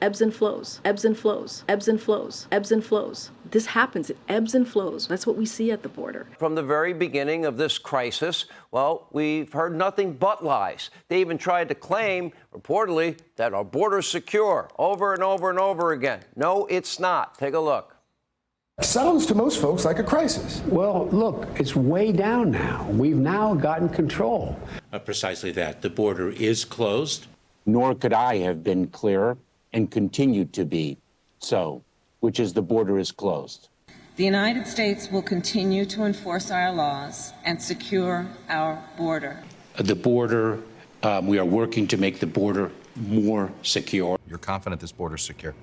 Ebbs and flows, ebbs and flows, ebbs and flows, ebbs and flows. This happens, it ebbs and flows. That's what we see at the border. From the very beginning of this crisis, well, we've heard nothing but lies. They even tried to claim, reportedly, that our border's secure over and over and over again. No, it's not. Take a look. Sounds to most folks like a crisis. Well, look, it's way down now. We've now gotten control. Precisely that. The border is closed. Nor could I have been clearer and continue to be so, which is the border is closed. The United States will continue to enforce our laws and secure our border. The border, we are working to make the border more secure. You're confident this border is secure?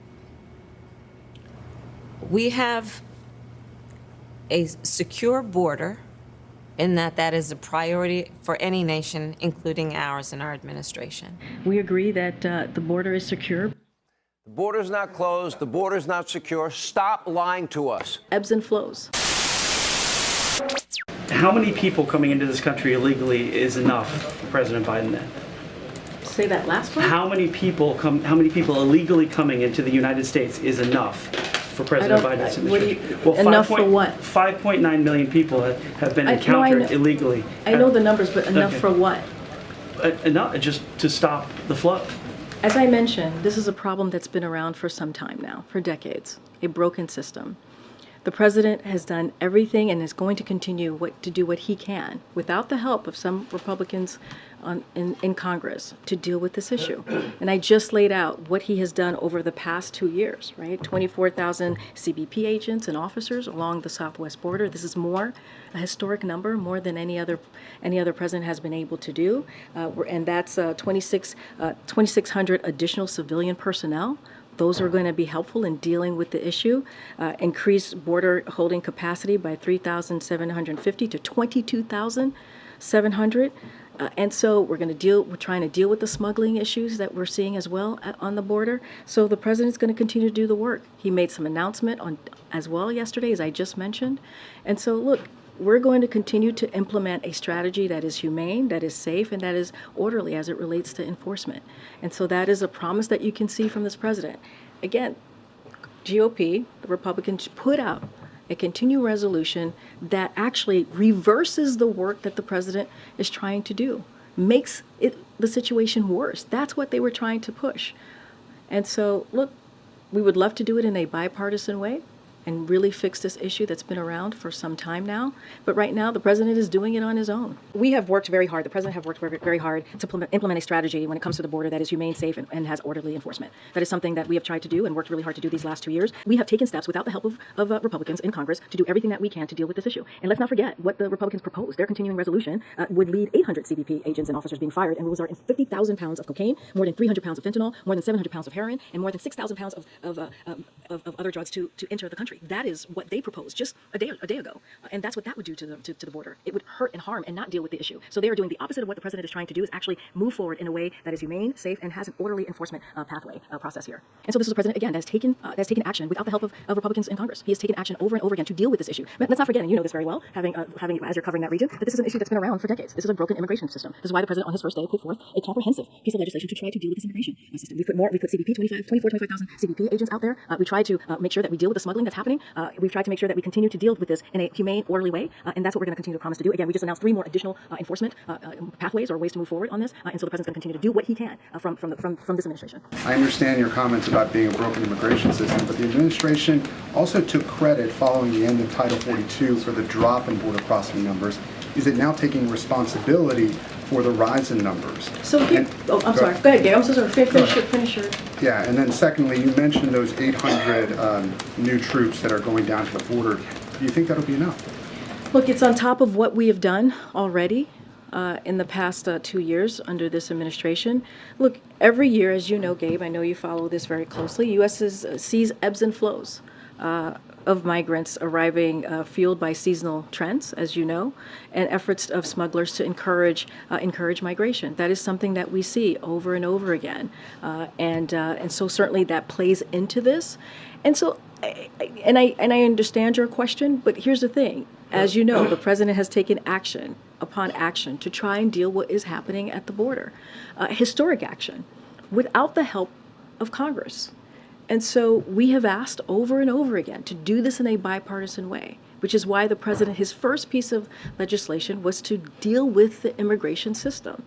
We have a secure border in that is a priority for any nation, including ours and our administration. We agree that the border is secure. The border's not closed. The border's not secure. Stop lying to us. Ebbs and flows. How many people coming into this country illegally is enough for President Biden then? Say that last part? How many people illegally coming into the United States is enough for President Biden's administration? Enough for what? 5.9 million people have been encountered illegally. I know the numbers, but enough for what? Enough just to stop the flow. As I mentioned, this is a problem that's been around for some time now, for decades, a broken system. The president has done everything and is going to continue to do what he can, without the help of some Republicans in Congress, to deal with this issue. And I just laid out what he has done over the past 2 years, right? 24,000 CBP agents and officers along the southwest border. This is a historic number, more than any other president has been able to do. And that's 2,600 additional civilian personnel. Those are going to be helpful in dealing with the issue. Increase border holding capacity by 3,750 to 22,700. And so we're trying to deal with the smuggling issues that we're seeing as well on the border. So the president's going to continue to do the work. He made some announcement as well yesterday, as I just mentioned. And so look, we're going to continue to implement a strategy that is humane, that is safe, and that is orderly as it relates to enforcement. And so that is a promise that you can see from this president. Again, GOP, the Republicans, put out a continuing resolution that actually reverses the work that the president is trying to do, makes the situation worse. That's what they were trying to push. And so, look, we would love to do it in a bipartisan way and really fix this issue that's been around for some time now. But right now, the president is doing it on his own. We have worked very hard, the president have worked very hard to implement a strategy when it comes to the border that is humane, safe, and has orderly enforcement. That is something that we have tried to do and worked really hard to do these last 2 years. We have taken steps without the help of Republicans in Congress to do everything that we can to deal with this issue. And let's not forget what the Republicans proposed. Their continuing resolution would lead 800 CBP agents and officers being fired and would result in 50,000 pounds of cocaine, more than 300 pounds of fentanyl, more than 700 pounds of heroin, and more than 6,000 pounds of other drugs to enter the country. That is what they proposed just a day ago, and that's what that would do to the border. It would hurt and harm and not deal with the issue. So they are doing the opposite of what the president is trying to do, is actually move forward in a way that is humane, safe, and has an orderly enforcement pathway process here. And so this is a president, again, that has taken action without the help of Republicans in Congress. He has taken action over and over again to deal with this issue. But let's not forget, and you know this very well, having as you're covering that region, that this is an issue that's been around for decades. This is a broken immigration system. This is why the president on his first day put forth a comprehensive piece of legislation to try to deal with this immigration system. We put CBP, 25,000 CBP agents out there. We try to make sure that we deal with the smuggling that's happening. We've tried to make sure that we continue to deal with this in a humane, orderly way, and that's what we're going to continue to promise to do. Again, we just announced 3 more additional enforcement pathways or ways to move forward on this, and so the president's going to continue to do what he can from this administration. I understand your comments about being a broken immigration system, but the administration also took credit following the end of Title 42 for the drop in border crossing numbers. Is it now taking responsibility for the rise in numbers? So here, I'm sorry. Go ahead, Gabe. I'm so sorry. Finish your. Yeah, and then secondly, you mentioned those 800 new troops that are going down to the border. Do you think that'll be enough? Look, it's on top of what we have done already in the past 2 years under this administration. Look, every year, as you know, Gabe, I know you follow this very closely, U.S. sees ebbs and flows of migrants arriving fueled by seasonal trends, as you know, and efforts of smugglers to encourage migration. That is something that we see over and over again. And so certainly that plays into this. And so, I understand your question, but here's the thing. As you know, the president has taken action upon action to try and deal what is happening at the border. Historic action without the help of Congress. And so we have asked over and over again to do this in a bipartisan way, which is why the president, his first piece of legislation was to deal with the immigration system.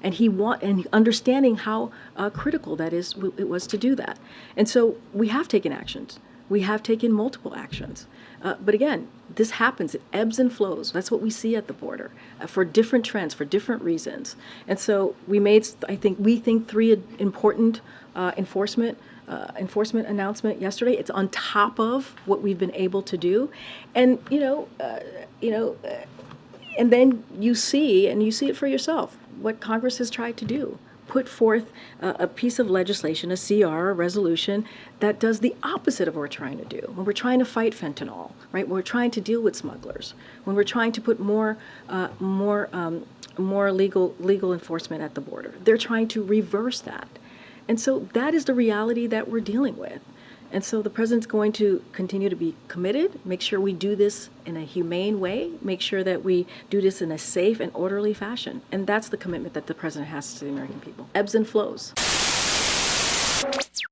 And and understanding how critical that is, it was to do that. And so we have taken actions. We have taken multiple actions. But again, this happens. It ebbs and flows. That's what we see at the border for different trends, for different reasons. And so we made, we think, three important enforcement announcement yesterday. It's on top of what we've been able to do. And, and then you see it for yourself, what Congress has tried to do. Put forth a piece of legislation, a CR, a resolution, that does the opposite of what we're trying to do. When we're trying to fight fentanyl, right? When we're trying to deal with smugglers. When we're trying to put more legal enforcement at the border. They're trying to reverse that. And so that is the reality that we're dealing with. And so the president's going to continue to be committed, make sure we do this in a humane way, make sure that we do this in a safe and orderly fashion. And that's the commitment that the president has to the American people. Ebbs and flows.